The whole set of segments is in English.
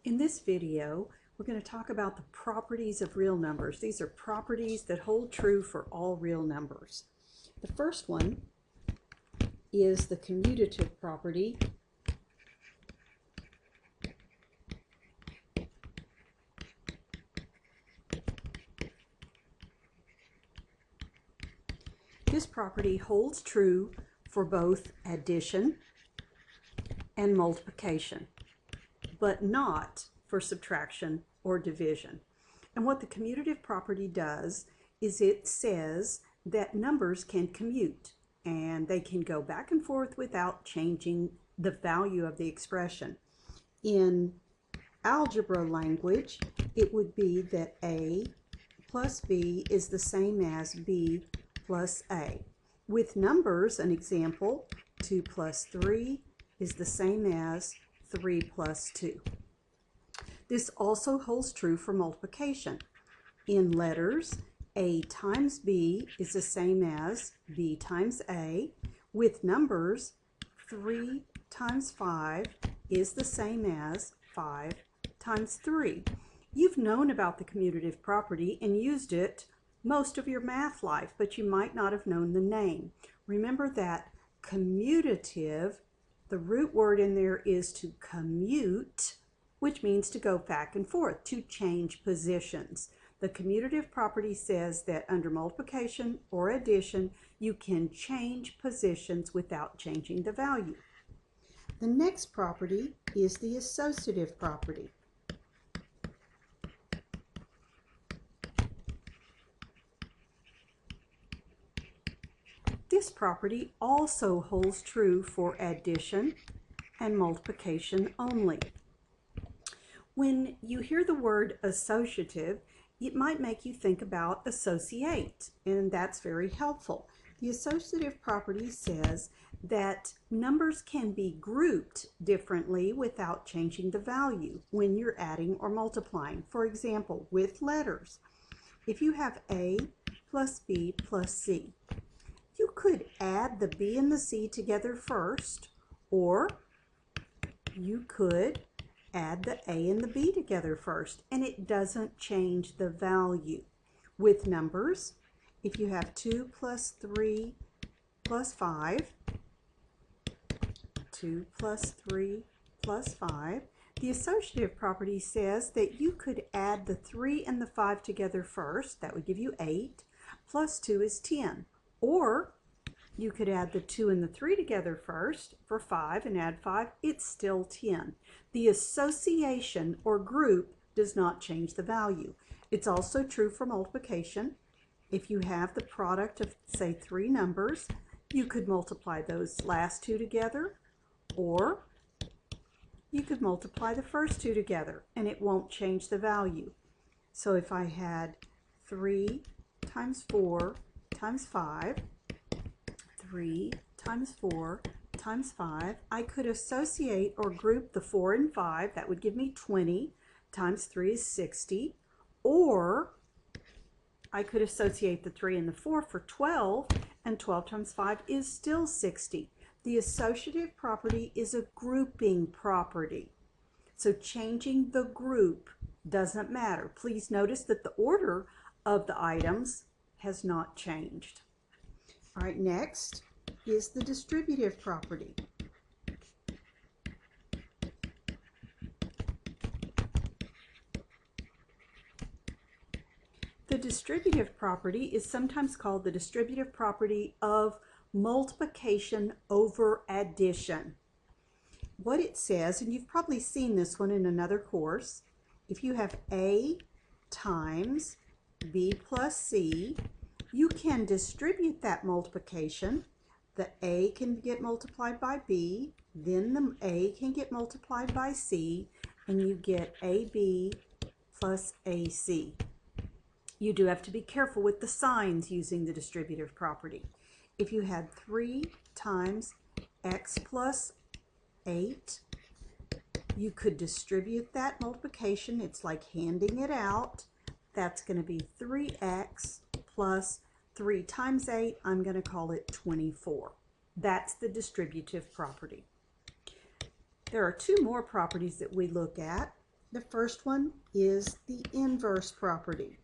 In this video, we're going to talk about the properties of real numbers. These are properties that hold true for all real numbers. The first one is the commutative property. This property holds true for both addition and multiplication, but not for subtraction or division. And what the commutative property does is it says that numbers can commute and they can go back and forth without changing the value of the expression. In algebra language, it would be that A plus B is the same as B plus A. With numbers, an example, 2 plus 3 is the same as 3 plus 2. This also holds true for multiplication. In letters, A times B is the same as B times A. With numbers, 3 times 5 is the same as 5 times 3. You've known about the commutative property and used it most of your math life, but you might not have known the name. Remember that commutative, the root word in there is to commute, which means to go back and forth, to change positions. The commutative property says that under multiplication or addition, you can change positions without changing the value. The next property is the associative property. This property also holds true for addition and multiplication only. When you hear the word associative, it might make you think about associate, and that's very helpful. The associative property says that numbers can be grouped differently without changing the value when you're adding or multiplying. For example, with letters, if you have A plus B plus C, you could add the B and the C together first, or you could add the A and the B together first, and it doesn't change the value. With numbers, if you have 2 plus 3 plus 5, 2 plus 3 plus 5, the associative property says that you could add the 3 and the 5 together first. That would give you 8, plus 2 is 10. Or you could add the 2 and the 3 together first for 5 and add 5, it's still 10. The association or group does not change the value. It's also true for multiplication. If you have the product of, say, 3 numbers, you could multiply those last 2 together, or you could multiply the first 2 together and it won't change the value. So if I had 3 times 4 times 5, 3 times 4 times 5, I could associate or group the 4 and 5, that would give me 20, times 3 is 60, or I could associate the 3 and the 4 for 12, and 12 times 5 is still 60. The associative property is a grouping property. So changing the group doesn't matter. Please notice that the order of the items has not changed. All right, next is the distributive property. The distributive property is sometimes called the distributive property of multiplication over addition. What it says, and you've probably seen this one in another course, if you have A times B plus C, you can distribute that multiplication. The A can get multiplied by B, then the A can get multiplied by C, and you get AB plus AC. You do have to be careful with the signs using the distributive property. If you had 3 times x plus 8, you could distribute that multiplication. It's like handing it out. That's going to be 3x plus 3 times 8, I'm going to call it 24. That's the distributive property. There are 2 more properties that we look at. The first one is the inverse property.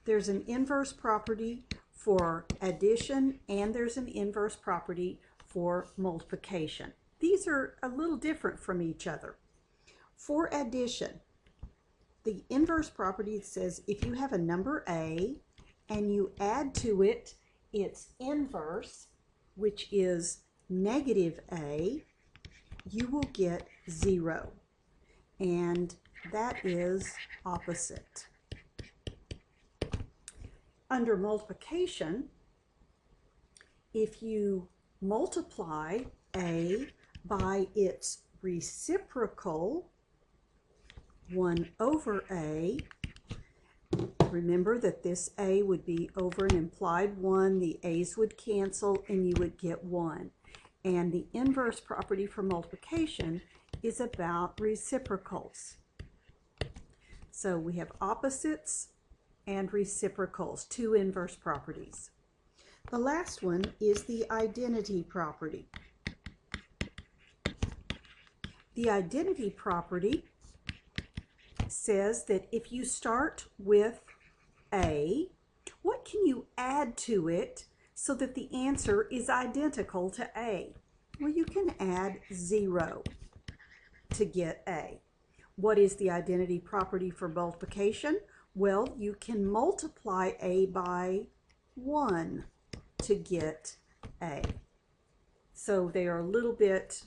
There's an inverse property for addition and there's an inverse property for multiplication. These are a little different from each other. For addition, the inverse property says if you have a number A and you add to it its inverse, which is negative A, you will get 0. And that is opposite. Under multiplication, if you multiply A by its reciprocal, 1 over A, remember that this A would be over an implied 1, the A's would cancel, and you would get 1. And the inverse property for multiplication is about reciprocals. So we have opposites and reciprocals, two inverse properties. The last one is the identity property. The identity property says that if you start with A, what can you add to it so that the answer is identical to A? Well, you can add 0 to get A. What is the identity property for multiplication? Well, you can multiply A by 1 to get A. So they are a little bit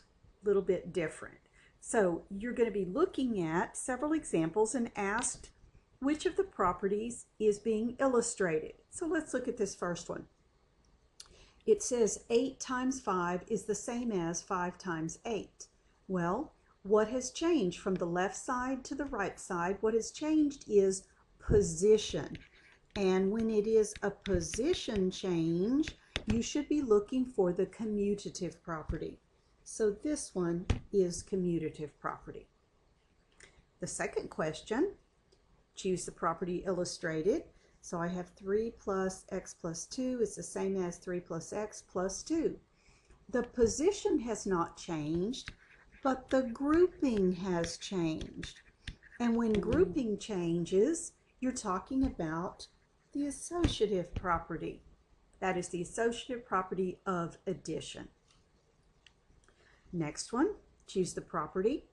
different. So you're going to be looking at several examples and asked which of the properties is being illustrated. So let's look at this first one. It says 8 times 5 is the same as 5 times 8. Well, what has changed from the left side to the right side? What has changed is position. And when it is a position change, you should be looking for the commutative property. So this one is commutative property. The second question, choose the property illustrated. So I have 3 plus x plus 2 is the same as 3 plus x plus 2. The position has not changed, but the grouping has changed. And when grouping changes, you're talking about the associative property. That is the associative property of addition. Next one, choose the property.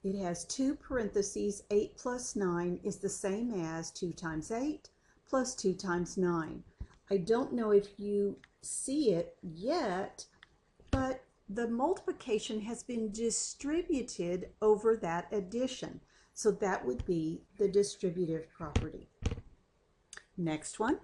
It has 2 parentheses, 8 plus 9 is the same as 2 times 8 plus 2 times 9. I don't know if you see it yet, but the multiplication has been distributed over that addition. So that would be the distributive property. Next one,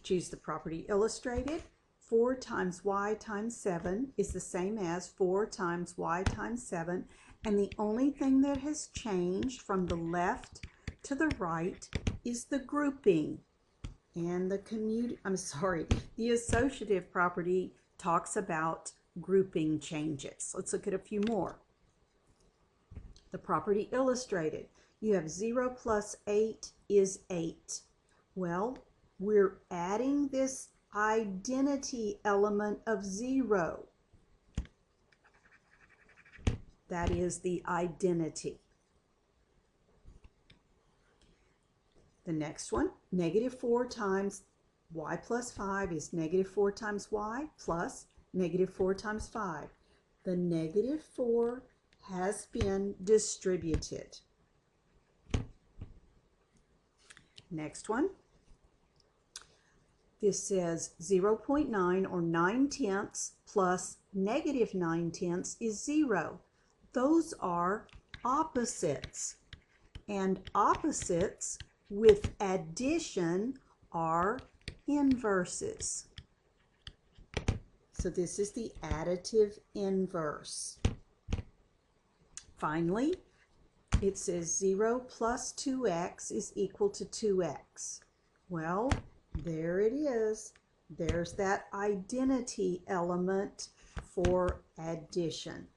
choose the property illustrated. 4 times y times 7 is the same as 4 times y times 7, and the only thing that has changed from the left to the right is the grouping. And the associative property talks about grouping changes. Let's look at a few more. The property illustrated. You have 0 plus 8 is 8. Well, we're adding this identity element of 0. That is the identity. The next one, negative 4 times y plus 5 is negative 4 times y plus negative 4 times 5. The negative 4 has been distributed. Next one. This says 0.9 or 9/10 plus negative 9/10 is 0. Those are opposites. And opposites with addition are inverses. So this is the additive inverse. Finally, it says 0 plus 2x is equal to 2x. Well, there it is. There's that identity element for addition.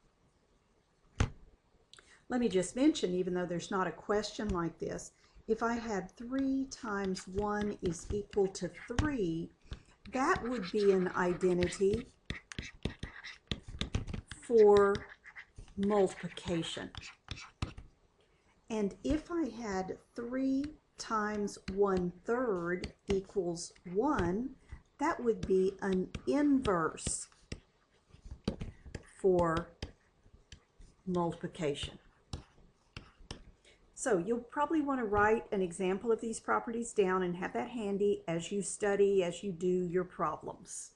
Let me just mention, even though there's not a question like this, if I had 3 times 1 is equal to 3, that would be an identity for multiplication. And if I had 3 times 1/3 equals 1, that would be an inverse for multiplication. So you'll probably want to write an example of these properties down and have that handy as you study, as you do your problems.